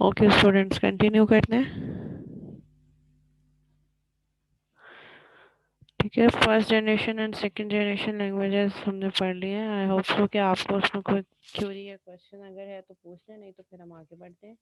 Okay students, continue करते हैं। ठीक है, first generation and second generation languages हमने पढ़ लिए हैं। आई होप सो कि आपको उसमें कोई क्वेरी या क्वेश्चन अगर है तो पूछ लें, नहीं तो फिर हम आगे बढ़ते हैं।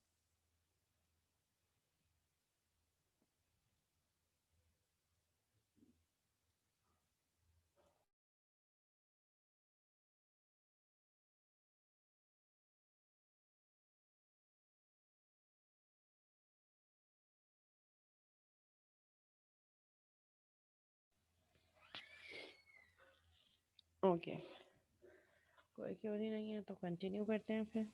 ओके, कोई क्वेरी नहीं है तो कंटिन्यू करते हैं फिर।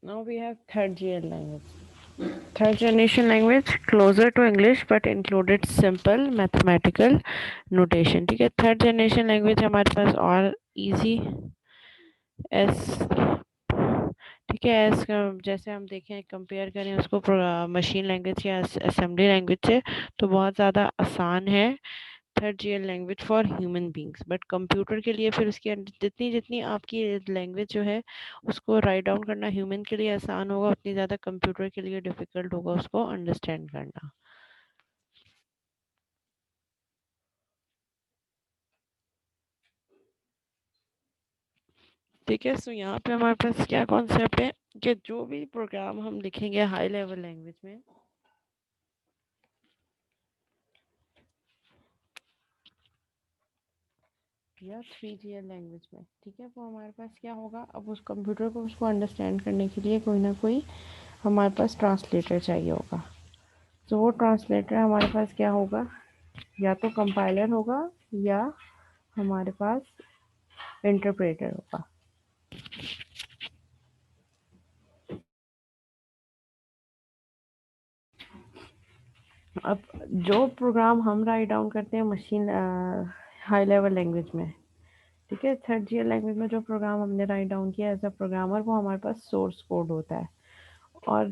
Now we have third GL language. Third generation language closer to English but included simple mathematical notation. ठीक है, थर्ड जनरेशन लैंग्वेज हमारे पास और इजी एस। ठीक है, एस जैसे हम देखें, कंपेयर करें उसको मशीन लैंग्वेज या असेंबली लैंग्वेज से, तो बहुत ज़्यादा आसान है third GL language for human beings. But computer के लिए फिर उसकी जितनी जितनी आपकी लैंग्वेज जो है उसको राइट डाउन करना ह्यूमन के लिए आसान होगा, उतनी ज़्यादा कंप्यूटर के लिए डिफ़िकल्ट होगा उसको अंडरस्टैंड करना। ठीक है, सो यहाँ पे हमारे पास क्या कॉन्सेप्ट है कि जो भी प्रोग्राम हम लिखेंगे हाई लेवल लैंग्वेज में या 3GL लैंग्वेज में, ठीक है, वो हमारे पास क्या होगा, अब उस कंप्यूटर को उसको अंडरस्टैंड करने के लिए कोई ना कोई हमारे पास ट्रांसलेटर चाहिए होगा। तो वो ट्रांसलेटर हमारे पास क्या होगा, या तो कंपाइलर होगा या हमारे पास इंटरप्रेटर होगा। अब जो प्रोग्राम हम राइट डाउन करते हैं मशीन हाई लेवल लैंग्वेज में, ठीक है, थर्ड जीएल लैंग्वेज में जो प्रोग्राम हमने राइट डाउन किया एज अ प्रोग्रामर, वो हमारे पास सोर्स कोड होता है। और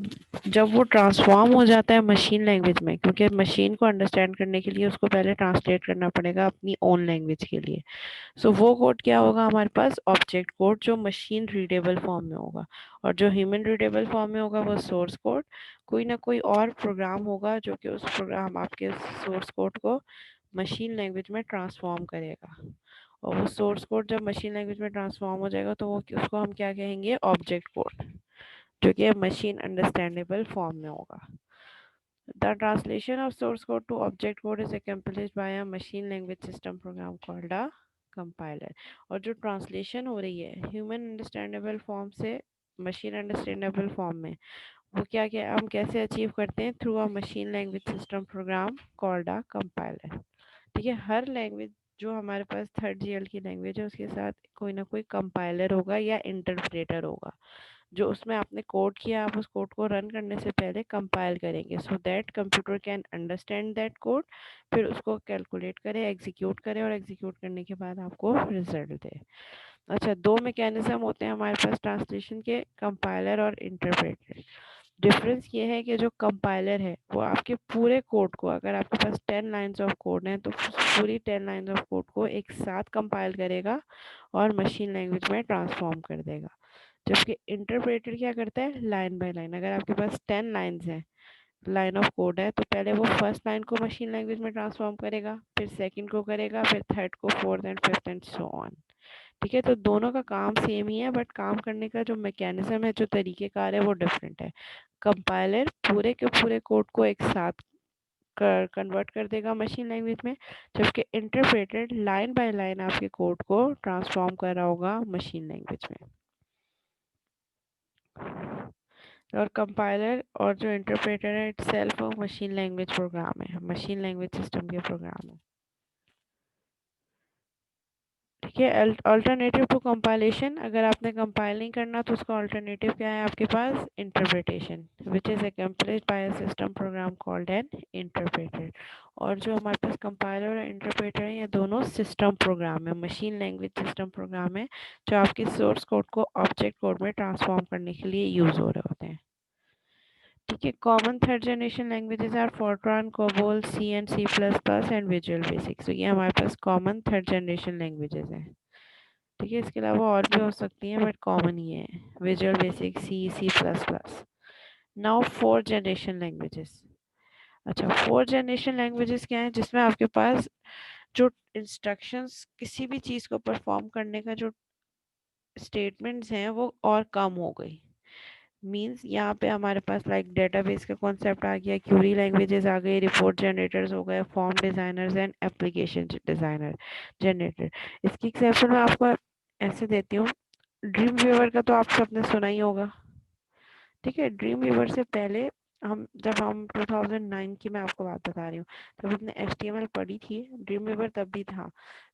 जब वो ट्रांसफॉर्म हो जाता है मशीन लैंग्वेज में, क्योंकि मशीन को अंडरस्टैंड करने के लिए उसको पहले ट्रांसलेट करना पड़ेगा अपनी ओन लैंग्वेज के लिए। सो वो कोड क्या होगा हमारे पास, ऑब्जेक्ट कोड, जो मशीन रीडेबल फॉर्म में होगा। और जो ह्यूमन रीडेबल फॉर्म में होगा वो सोर्स कोड। कोई ना कोई और प्रोग्राम होगा जो कि उस प्रोग्राम आपके सोर्स कोड को मशीन लैंग्वेज में ट्रांसफॉर्म करेगा। और वो सोर्स कोड जब मशीन लैंग्वेज में ट्रांसफॉर्म हो जाएगा तो वो उसको हम क्या कहेंगे, ऑब्जेक्ट कोड, जो कि मशीन अंडरस्टैंडेबल फॉर्म में होगा। The translation of source code to object code is accomplished by a machine language system program called a compiler। और जो ट्रांसलेशन हो रही है ह्यूमन अंडरस्टैंडेबल फॉर्म से मशीन अंडरस्टैंडेबल फॉर्म में, वो क्या क्या हम कैसे अचीव करते हैं, through a machine language system program called a compiler. ठीक है, हर लैंग्वेज जो हमारे पास थर्ड जीएल की लैंग्वेज है उसके साथ कोई ना कोई कंपाइलर होगा या इंटरप्रेटर होगा। जो उसमें आपने कोड किया, आप उस कोड को रन करने से पहले कंपाइल करेंगे so that computer can understand that code, फिर उसको कैलकुलेट करे, एग्जीक्यूट करे, और एग्जीक्यूट करने के बाद आपको रिजल्ट दे। अच्छा, दो मैकेनिज्म होते हैं हमारे पास ट्रांसलेशन के, कंपाइलर और इंटरप्रेटर। डिफरेंस ये है कि जो कंपाइलर है वो आपके पूरे कोड को, अगर आपके पास 10 लाइन्स ऑफ कोड हैं तो पूरी 10 लाइन्स ऑफ कोड को एक साथ कंपाइल करेगा और मशीन लैंग्वेज में ट्रांसफॉर्म कर देगा। जबकि इंटरप्रेटर क्या करता है, लाइन बाय लाइन, अगर आपके पास 10 लाइन्स हैं, लाइन ऑफ कोड है, तो पहले वो फर्स्ट लाइन को मशीन लैंग्वेज में ट्रांसफॉर्म करेगा, फिर सेकंड को करेगा, फिर थर्ड को, fourth and fifth and so on. ठीक है, तो दोनों का काम सेम ही है, बट काम करने का जो मैकेनिज्म है, जो तरीक़ेकार है, वो डिफरेंट है। कंपाइलर पूरे के पूरे कोड को एक साथ कन्वर्ट कर देगा मशीन लैंग्वेज में, जबकि इंटरप्रेटर लाइन बाय लाइन आपके कोड को ट्रांसफॉर्म कर रहा होगा मशीन लैंग्वेज में। और कंपाइलर और जो इंटरप्रेटर है it self machine language program है, मशीन लैंग्वेज सिस्टम के प्रोग्राम है। ठीक है, अल्टरनेटिव टू कंपाइलेशन, अगर आपने कंपाइल नहीं करना तो उसका अल्टरनेटिव क्या है आपके पास, interpretation, which is accomplished by a system program called an interpreter. और जो हमारे पास कंपाइलर और इंटरप्रेटर है, ये दोनों सिस्टम प्रोग्राम है, मशीन लैंग्वेज सिस्टम प्रोग्राम है, जो आपके सोर्स कोड को ऑब्जेक्ट कोड में ट्रांसफॉर्म करने के लिए यूज़ हो रहे होते हैं। ठीक है, common third generation languages are Fortran, COBOL, C and C++ and Visual Basic. तो ये हमारे पास कॉमन थर्ड जनरेशन लैंग्वेजेस हैं। ठीक है, इसके अलावा और भी हो सकती हैं बट कॉमन ही है, visual basic, C++। Now fourth generation languages. अच्छा, फोर्थ जनरेशन लैंग्वेजेस क्या है, जिसमें आपके पास जो इंस्ट्रक्शंस किसी भी चीज़ को परफॉर्म करने का जो स्टेटमेंट्स हैं वो और कम हो गई। मीन्स यहाँ पे हमारे पास लाइक डेटाबेस का कॉन्सेप्ट आ गया, क्यूरी लैंग्वेजेस आ गई, रिपोर्ट जनरेटर्स हो गए, form designers and application designer generator. इसकी एग्जांपल मैं आपको ऐसे देती हूँ, ड्रीम व्यूअर का तो आप सबने सुना ही होगा। ठीक है, ड्रीम व्यूअर से पहले जब हम 2009 की मैं आपको बात बता रही हूँ, तब हमने HTML पढ़ी थी, ड्रीम व्यूअर तब भी था,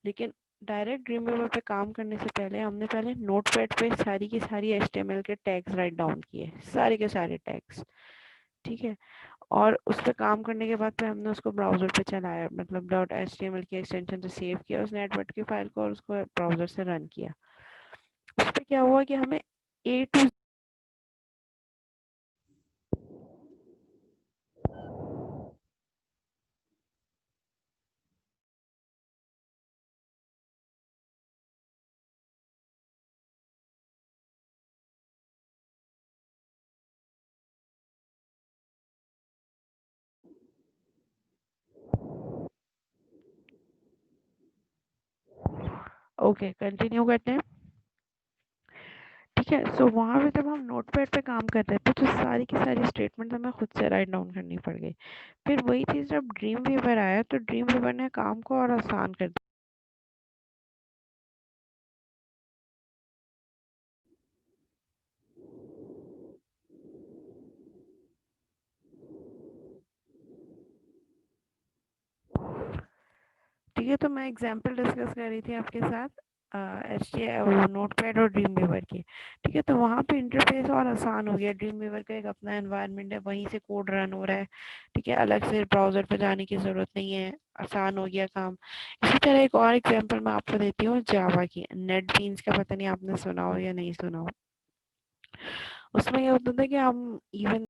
लेकिन डायरेक्ट ड्रीम व्यूअर पे काम करने से पहले हमने पहले नोटपैड पे सारी की सारी HTML के टैग्स राइट डाउन किए, सारे के सारे टैग्स। ठीक है, और उस पर काम करने के बाद फिर हमने उसको ब्राउजर पे चलाया, मतलब .html की एक्सटेंशन से सेव किया उस नेटवर्क की फाइल को और उसको ब्राउजर से रन किया। उस पर क्या हुआ कि हमें ए टू ओके कंटिन्यू करते हैं। ठीक है, सो वहाँ पे जब हम नोटपैड पे काम कर रहे थे तो सारी की सारी स्टेटमेंट हमें खुद से राइट डाउन करनी पड़ गई। फिर वही चीज़ जब ड्रीम वीवर आया तो ड्रीम वीवर ने काम को और आसान कर दिया। ठीक है, तो मैं एग्जांपल डिस्कस कर रही थी आपके साथ एच टी नोटपैड और ड्रीम वीवर की। ठीक है, तो वहाँ पे इंटरफेस और आसान हो गया, ड्रीम वीवर का एक अपना एनवायरनमेंट है, वहीं से कोड रन हो रहा है। ठीक है, अलग से ब्राउजर पे जाने की ज़रूरत नहीं है, आसान हो गया काम। इसी तरह एक और एग्जांपल मैं आपको देती हूँ जावा की, नेट बीन्स का, पता नहीं आपने सुना हो या नहीं सुना हो। उसमें ये होता था कि हम इवन